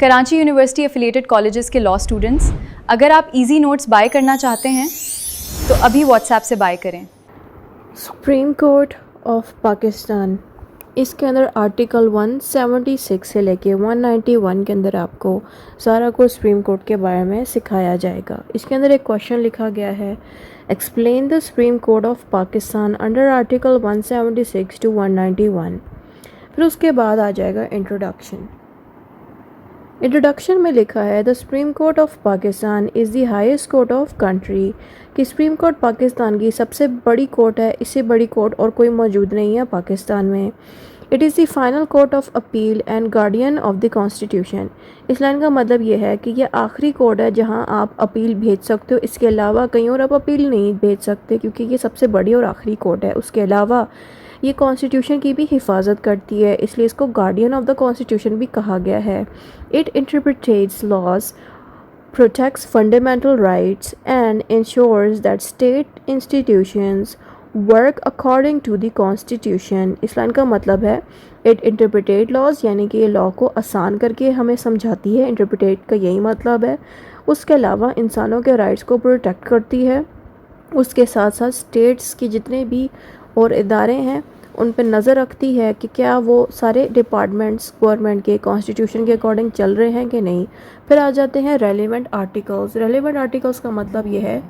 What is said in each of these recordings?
Karachi university affiliated colleges के law students, अगर आप इजी नोट्स बाय करना चाहते हैं तो अभी व्हाट्सएप से बाय करें। सुप्रीम कोर्ट ऑफ पाकिस्तान, इसके अंदर आर्टिकल 176 से लेके 191 के अंदर आपको सारा कुछ सुप्रीम कोर्ट के बारे में सिखाया जाएगा। इसके अंदर एक क्वेश्चन लिखा गया है, explain the Supreme Court of Pakistan under article 176 to 191। फिर उसके बाद आ जाएगा इंट्रोडक्शन। इंट्रोडक्शन में लिखा है, the Supreme Court of Pakistan is the highest court of country, कि सुप्रीम कोर्ट पाकिस्तान की सबसे बड़ी कोर्ट है, इससे बड़ी कोर्ट और कोई मौजूद नहीं है पाकिस्तान में। It is the final court of appeal and guardian of the constitution. इस लाइन का मतलब ये है कि यह आखिरी कोर्ट है जहां आप अपील भेज सकते हो, इसके अलावा कहीं और आप अपील नहीं भेज सकते, क्योंकि ये सबसे बड़ी और आखिरी कोर्ट है। उसके अलावा ये कॉन्स्टिट्यूशन की भी हिफाजत करती है, इसलिए इसको गार्डियन ऑफ द कॉन्स्टिट्यूशन भी कहा गया है। It interprets laws, protects fundamental rights and ensures that state institutions work according to the constitution। इस लाइन का मतलब है it interpretate laws, यानी कि ये लॉ को आसान करके हमें समझाती है। interpretate का यही मतलब है। उसके अलावा इंसानों के राइट्स को प्रोटेक्ट करती है। उसके साथ साथ स्टेट्स के जितने भी और इदारे हैं उन पर नज़र रखती है कि क्या वो सारे डिपार्टमेंट्स गवर्नमेंट के कॉन्स्टिट्यूशन के अकॉर्डिंग चल रहे हैं कि नहीं। फिर आ जाते हैं रेलेवेंट आर्टिकल्स। रेलेवेंट आर्टिकल्स का मतलब ये है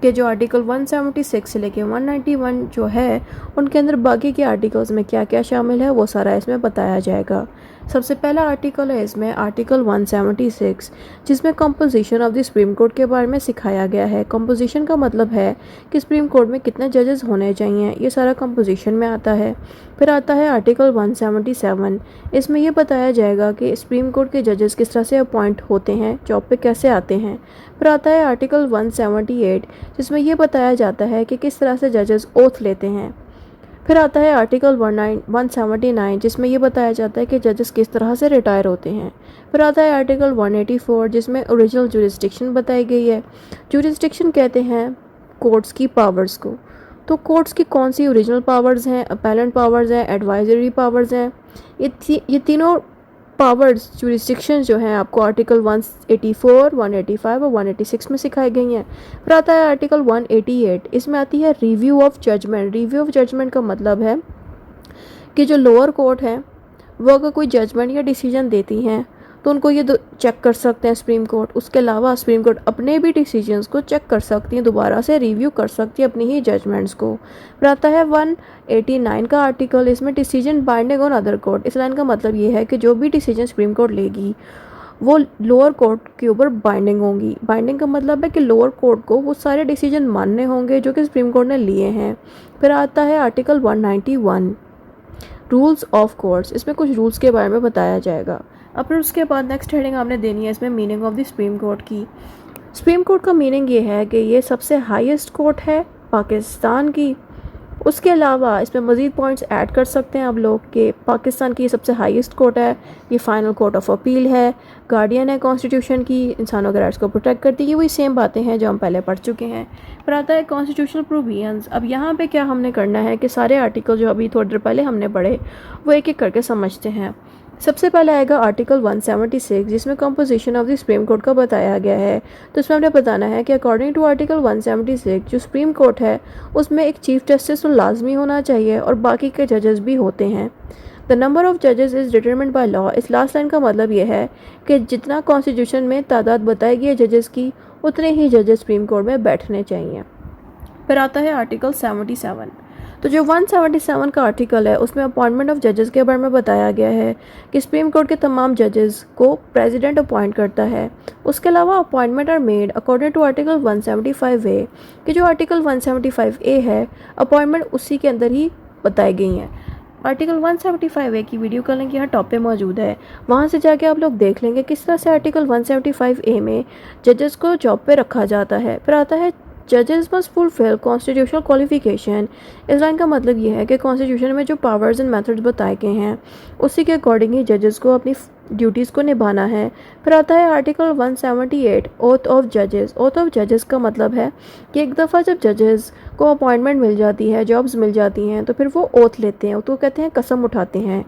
कि जो आर्टिकल 176 से लेके 191 जो है उनके अंदर बाकी के आर्टिकल्स में क्या क्या शामिल है वो सारा इसमें बताया जाएगा। सबसे पहला आर्टिकल है इसमें आर्टिकल 176, जिसमें composition of the Supreme court के बारे में सिखाया गया है। कंपोजिशन का मतलब है कि सुप्रीम कोर्ट में कितने जजेस होने चाहिए, ये सारा कंपोजिशन में आता है। फिर आता है आर्टिकल 177, इसमें यह बताया जाएगा कि सुप्रीम कोर्ट के जजेस किस तरह से अपॉइंट होते हैं, जॉब पे कैसे आते हैं। फिर आता है आर्टिकल 178, जिसमें यह बताया जाता है कि किस तरह से जजेस ओथ लेते हैं। फिर आता है आर्टिकल 179, जिसमें यह बताया जाता है कि जजेस किस तरह से रिटायर होते हैं। फिर आता है आर्टिकल 184, जिसमें ओरिजिनल जुरिस्डिक्शन बताई गई है। जुरिस्डिक्शन कहते हैं कोर्ट्स की पावर्स को। तो कोर्ट्स की कौन सी ओरिजिनल पावर्स हैं, अपैलेंट पावर्स हैं, एडवाइजरी पावर्स हैं, ये तीनों पावर्स जुरिस्डिक्शन जो हैं आपको आर्टिकल 184, 185 और 186 में सिखाई गई हैं। फिर आता है आर्टिकल 188, इसमें आती है review of judgment. Review of judgment का मतलब है कि जो लोअर कोर्ट है वो अगर कोई जजमेंट या डिसीजन देती हैं तो उनको ये चेक कर सकते हैं सुप्रीम कोर्ट। उसके अलावा सुप्रीम कोर्ट अपने भी डिसीजंस को चेक कर सकती हैं, दोबारा से रिव्यू कर सकती है अपनी ही जजमेंट्स को। फिर आता है 189 का आर्टिकल, इसमें decision binding on other court. इस लाइन का मतलब ये है कि जो भी डिसीजन सुप्रीम कोर्ट लेगी वो लोअर कोर्ट के ऊपर बाइंडिंग होंगी। बाइंडिंग का मतलब है कि लोअर कोर्ट को वो सारे डिसीजन मानने होंगे जो कि सुप्रीम कोर्ट ने लिए हैं। फिर आता है आर्टिकल 191, रूल्स ऑफ कोर्ट्स। इसमें कुछ रूल्स के बारे में बताया जाएगा। अब फिर उसके बाद नेक्स्ट हेडिंग आपने देनी है इसमें meaning of the Supreme court की। सुप्रीम कोर्ट का मीनिंग ये है कि ये सबसे हाईएस्ट कोर्ट है पाकिस्तान की। उसके अलावा इसमें मज़ीद पॉइंट्स ऐड कर सकते हैं आप लोग कि पाकिस्तान की सबसे हाईएस्ट कोर्ट है, ये फाइनल कोर्ट ऑफ अपील है, गार्डियन है कॉन्स्टिट्यूशन की, इंसानों के राइट्स को प्रोटेक्ट करती है। ये वही सेम बातें हैं जो हम पहले पढ़ चुके हैं। फिर आता है कॉन्स्टिट्यूशनल प्रोविजंस। अब यहाँ पे क्या हमने करना है कि सारे आर्टिकल जो अभी थोड़ी देर पहले हमने पढ़े वो एक एक करके समझते हैं। सबसे पहले आएगा आर्टिकल 176, जिसमें composition of the Supreme court का बताया गया है। तो इसमें हमने बताना है कि अकॉर्डिंग टू आर्टिकल 176 जो सुप्रीम कोर्ट है उसमें एक चीफ जस्टिस तो लाजमी होना चाहिए और बाकी के जजेस भी होते हैं। द नंबर ऑफ जजेस इज़ डिटरमिन्ड बाय लॉ। इस लास्ट लाइन का मतलब ये है कि जितना कॉन्स्टिट्यूशन में तादाद बताई गई है जजेस की, उतने ही जजेस सुप्रीम कोर्ट में बैठने चाहिए। फिर आता है आर्टिकल 77। तो जो 177 का आर्टिकल है उसमें अपॉइंटमेंट ऑफ जजेस के बारे में बताया गया है कि सुप्रीम कोर्ट के तमाम जजेस को प्रेसिडेंट अपॉइंट करता है। उसके अलावा appointment are made according to article 175A, कि जो आर्टिकल 175A है अपॉइंटमेंट उसी के अंदर ही बताई गई हैं। आर्टिकल 175A की वीडियो का लिंक यहाँ टॉप पे मौजूद है, वहाँ से जाके आप लोग देख लेंगे किस तरह से आर्टिकल 175A में जजेस को जॉब पे रखा जाता है। फिर आता है जजेस मस्ट फुलफिल कॉन्स्टिट्यूशनल क्वालिफिकेशन। इस लाइन का मतलब ये है कि कॉन्स्टिट्यूशन में जो पावर्स एंड मेथड्स बताए गए हैं उसी के अकॉर्डिंग ही जजेस को अपनी ड्यूटीज़ को निभाना है। फिर आता है आर्टिकल 178, ओथ ऑफ जजेस। ओथ ऑफ जजेस का मतलब है कि एक दफ़ा जब जजेस को अपॉइंटमेंट मिल जाती है, जॉब्स मिल जाती हैं, तो फिर वो ओथ लेते हैं, तो कहते हैं कसम उठाते हैं।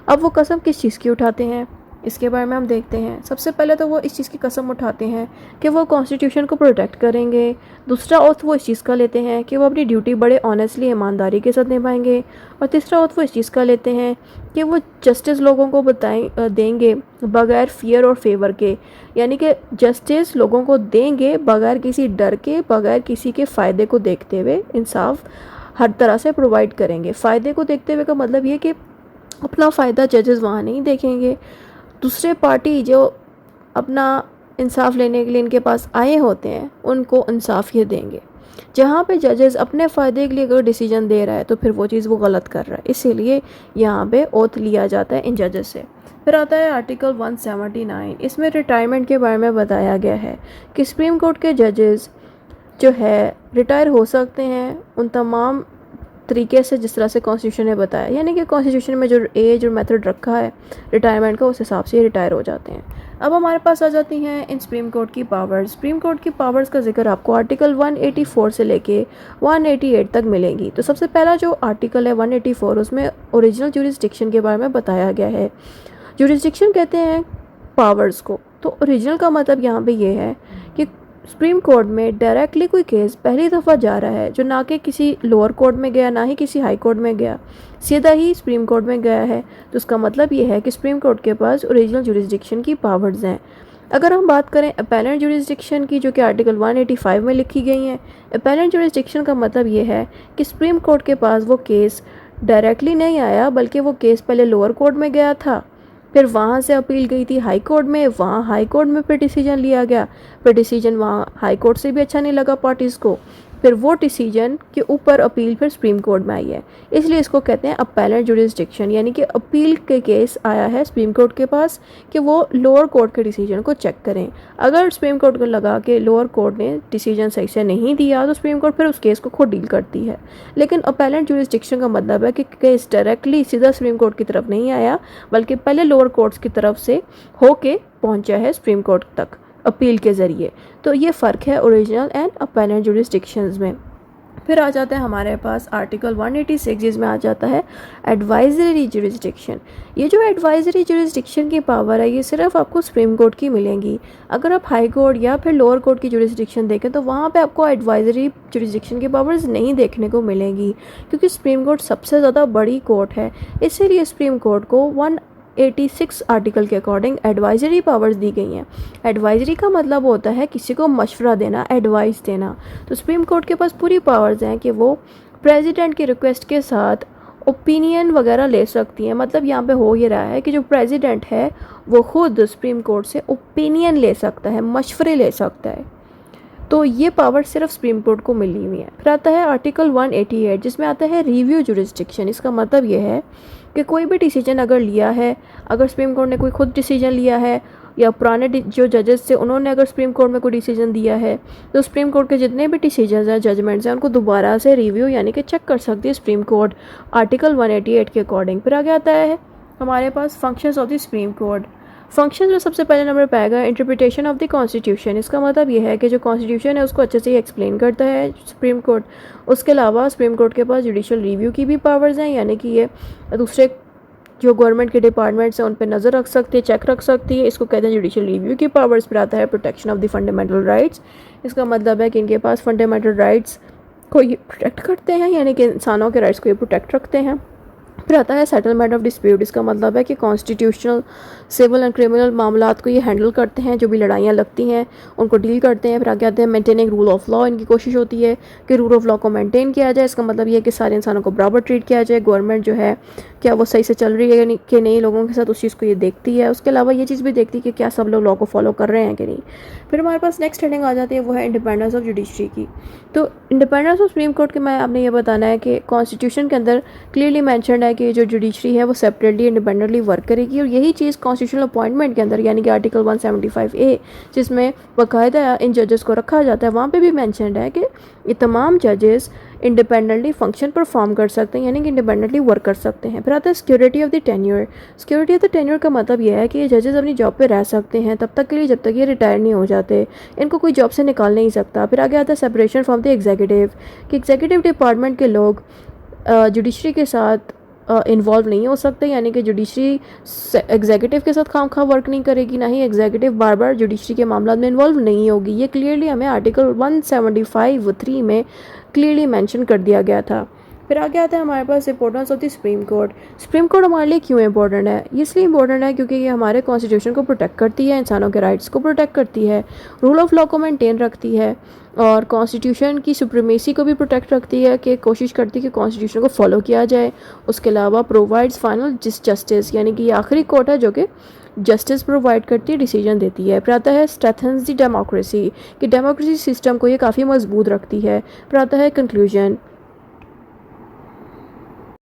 अब वो कसम किस चीज़ की उठाते हैं? इसके बारे में हम देखते हैं। सबसे पहले तो वो इस चीज़ की कसम उठाते हैं कि वो कॉन्स्टिट्यूशन को प्रोटेक्ट करेंगे। दूसरा ओथ वो इस चीज़ का लेते हैं कि वो अपनी ड्यूटी बड़े ऑनेस्टली ईमानदारी के साथ निभाएंगे। और तीसरा ओथ वो इस चीज़ का लेते हैं कि वो जस्टिस लोगों को देंगे बगैर फियर और फेवर के, यानी कि जस्टिस लोगों को देंगे बगैर किसी डर के, बगैर किसी के फ़ायदे को देखते हुए इंसाफ हर तरह से प्रोवाइड करेंगे। फ़ायदे को देखते हुए का मतलब ये कि अपना फ़ायदा जजेस वहाँ नहीं देखेंगे, दूसरे पार्टी जो अपना इंसाफ लेने के लिए इनके पास आए होते हैं उनको इंसाफ ये देंगे। जहाँ पे जजेस अपने फ़ायदे के लिए अगर डिसीजन दे रहा है तो फिर वो चीज़ वो गलत कर रहा है, इसीलिए यहाँ पे ओथ लिया जाता है इन जजेस से। फिर आता है आर्टिकल 179। इसमें रिटायरमेंट के बारे में बताया गया है कि सुप्रीम कोर्ट के जजेस जो है रिटायर हो सकते हैं उन तमाम तरीके से जिस तरह से कॉन्स्टिट्यूशन ने बताया, यानी कि कॉन्स्टिट्यूशन में जो एज और मेथड रखा है रिटायरमेंट का, उस हिसाब से रिटायर हो जाते हैं। अब हमारे पास आ जाती हैं इन सुप्रीम कोर्ट की पावर्स। सुप्रीम कोर्ट की पावर्स का जिक्र आपको आर्टिकल 184 से लेके 188 तक मिलेंगी। तो सबसे पहला जो आर्टिकल है 184, उसमें ओरिजिनल ज्यूरिसडिक्शन के बारे में बताया गया है। ज्यूरिसडिक्शन कहते हैं पावर्स को, तो ओरिजिनल का मतलब यहाँ पे ये है कि सुप्रीम कोर्ट में डायरेक्टली कोई केस पहली दफ़ा जा रहा है जो ना कि किसी लोअर कोर्ट में गया ना ही किसी हाई कोर्ट में गया, सीधा ही सुप्रीम कोर्ट में गया है, तो उसका मतलब ये है कि सुप्रीम कोर्ट के पास ओरिजिनल ज्यूरिसडिक्शन की पावर्स हैं। अगर हम बात करें अपेलेंट ज्यूरिसडिक्शन की, जो कि आर्टिकल 185 में लिखी गई हैं, अपेलेंट ज्यूरिसडिक्शन का मतलब ये है कि सुप्रीम कोर्ट के पास वो केस डायरेक्टली नहीं आया बल्कि वो केस पहले लोअर कोर्ट में गया था, फिर वहाँ से अपील गई थी हाई कोर्ट में, वहाँ हाई कोर्ट में फिर डिसीजन लिया गया, फिर डिसीजन वहाँ हाई कोर्ट से भी अच्छा नहीं लगा पार्टीज़ को, फिर वो डिसीजन के ऊपर अपील फिर सुप्रीम कोर्ट में आई है, इसलिए इसको कहते हैं अपेलेंट ज्यूरिसडिक्शन, यानी कि अपील के केस आया है सुप्रीम कोर्ट के पास कि वो लोअर कोर्ट के डिसीजन को चेक करें। अगर सुप्रीम कोर्ट को लगा कि लोअर कोर्ट ने डिसीजन सही से नहीं दिया तो सुप्रीम कोर्ट फिर उस केस को खुद डील करती है। लेकिन अपेलेंट ज्यूरिसडिक्शन का मतलब है कि केस डायरेक्टली सीधा सुप्रीम कोर्ट की तरफ नहीं आया बल्कि पहले लोअर कोर्ट्स की तरफ से होके पहुंचा है सुप्रीम कोर्ट तक अपील के ज़रिए। तो ये फ़र्क है ओरिजिनल एंड अपेलेंट ज्यूरिसडिक्शंस में। फिर आ जाता है हमारे पास आर्टिकल 186, जिसमें आ जाता है एडवाइजरी ज्यूरिसडिक्शन। ये जो एडवाइजरी ज्यूरिसडिक्शन की पावर है ये सिर्फ आपको सुप्रीम कोर्ट की मिलेंगी। अगर आप हाई कोर्ट या फिर लोअर कोर्ट की ज्यूरिसडिक्शन देखें तो वहाँ पे आपको एडवाइजरी ज्यूरिसडिक्शन की पावर्स नहीं देखने को मिलेंगी, क्योंकि सुप्रीम कोर्ट सबसे ज़्यादा बड़ी कोर्ट है, इसीलिए सुप्रीम कोर्ट को 186 आर्टिकल के अकॉर्डिंग एडवाइजरी पावर्स दी गई हैं। एडवाइजरी का मतलब होता है किसी को मशवरा देना, एडवाइस देना। तो सुप्रीम कोर्ट के पास पूरी पावर्स हैं कि वो प्रेसिडेंट की रिक्वेस्ट के साथ ओपिनियन वगैरह ले सकती हैं। मतलब यहाँ पे हो ये रहा है कि जो प्रेसिडेंट है वो खुद सुप्रीम कोर्ट से ओपिनियन ले सकता है, मशवरे ले सकता है। तो ये पावर सिर्फ सुप्रीम कोर्ट को मिली हुई है। फिर आता है आर्टिकल 188, जिसमें आता है रिव्यू ज्यूरिसडिक्शन। इसका मतलब ये है कि कोई भी डिसीजन अगर लिया है, अगर सुप्रीम कोर्ट ने कोई खुद डिसीजन लिया है या पुराने जो जजेस थे उन्होंने अगर सुप्रीम कोर्ट में कोई डिसीजन दिया है, तो सुप्रीम कोर्ट के जितने भी डिसीजन हैं, जजमेंट्स हैं, उनको दोबारा से रिव्यू यानी कि चेक कर सकती है सुप्रीम कोर्ट आर्टिकल 188 के अकॉर्डिंग। फिर आगे आता है हमारे पास functions of the Supreme Court. Function में सबसे पहले नंबर पे आएगा इंटरप्रिटेशन ऑफ द कॉन्स्टिट्यूशन। इसका मतलब ये है कि जो कॉन्स्टिट्यूशन है उसको अच्छे से एक्सप्लेन करता है सुप्रीम कोर्ट। उसके अलावा सुप्रीम कोर्ट के पास जुडिशल रिव्यू की भी पावर्स हैं, यानी कि ये दूसरे जो गवर्नमेंट के डिपार्टमेंट्स हैं उन पर नज़र रख सकती है, चेक रख सकती है। इसको कहते हैं जुडिशल रिव्यू की पावर्स। पर आता है protection of the fundamental rights. इसका मतलब है कि इनके पास फंडामेंटल राइट्स को ये प्रोटेक्ट करते हैं, यानी कि इंसानों के राइट्स को ये प्रोटेक्ट रखते हैं। फिर आता है सेटलमेंट ऑफ डिस्प्यूट। इसका मतलब है कि कॉन्स्टिट्यूशनल, सिविल एंड क्रिमिनल मामलात को ये हैंडल करते हैं, जो भी लड़ाइयाँ लगती हैं उनको डील करते हैं। फिर आगे आते हैं मेंटेनिंग रूल ऑफ लॉ। इनकी कोशिश होती है कि रूल ऑफ लॉ को मेंटेन किया जाए। इसका मतलब ये है कि सारे इंसानों को बराबर ट्रीट किया जाए। गवर्नमेंट जो है क्या वो सही से चल रही है कि नहीं लोगों के साथ, उस चीज़ को ये देखती है। उसके अलावा ये चीज़ भी देखती है कि क्या सब लोग लॉ को फॉलो कर रहे हैं कि नहीं। फिर हमारे पास नेक्स्ट हेडिंग आ जाती है, वो है इंडिपेंडेंस ऑफ जुडिशरी की। तो इंडिपेंडेंस ऑफ सुप्रीम कोर्ट के मैं आपने ये बताना है कि कॉन्स्टिट्यूशन के अंदर क्लियरली मैंशनड है कि जो जुडिशरी है वो सेपरेटली इंडिपेंडेंटली वर्क करेगी। और यही चीज़ कॉन्स्टिट्यूशनल अपॉइंटमेंट के अंदर यानी कि आर्टिकल 175A, जिसमें बाकायदा इन जजेस को रखा जाता है, वहाँ पे भी मैंशनड है कि ये तमाम जजेस इंडिपेंडेंटली फंक्शन परफॉर्म कर सकते हैं, यानी कि इंडिपेंडेंटली वर्क कर सकते हैं। फिर आता है security of the tenure. Security of the tenure का मतलब यह है कि ये जजेस अपनी जॉब पे रह सकते हैं तब तक के लिए जब तक ये रिटायर नहीं हो जाते, इनको कोई जॉब से निकाल नहीं सकता। फिर आगे आता है सेपरेशन फ्रॉम द एग्जीक्यूटिव, कि एग्जीक्यूटिव डिपार्टमेंट के लोग जुडिशरी के साथ इन्वॉल्व नहीं हो सकते, यानी कि जुडिशरी एग्जीक्यूटिव के साथ खामखा वर्क नहीं करेगी, ना ही एग्जीक्यूटिव बार बार जुडिशरी के मामलों में इन्वॉल्व नहीं होगी। ये क्लियरली हमें आर्टिकल 175(3) में क्लियरली मेंशन कर दिया गया था। फिर आगे आता है हमारे पास importance of the Supreme Court. Supreme Court हमारे लिए क्यों इंपॉर्टेंट है? ये इसलिए इंपॉर्टेंट है क्योंकि ये हमारे कॉन्स्टिट्यूशन को प्रोटेक्ट करती है, इंसानों के राइट्स को प्रोटेक्ट करती है, रूल ऑफ लॉ को मेंटेन रखती है और कॉन्स्टिट्यूशन की सुप्रीमेसी को भी प्रोटेक्ट रखती है, कि कोशिश करती है कि कॉन्स्टिट्यूशन को फॉलो किया जाए। उसके अलावा प्रोवाइड्स फाइनल जस्टिस, यानी कि ये आखिरी कोर्ट है जो कि जस्टिस प्रोवाइड करती है, डिसीजन देती है। फिर आता है स्ट्रेंथन्स द डेमोक्रेसी, कि डेमोक्रेसी सिस्टम को ये काफ़ी मजबूत रखती है। फिर आता है कंक्लूजन,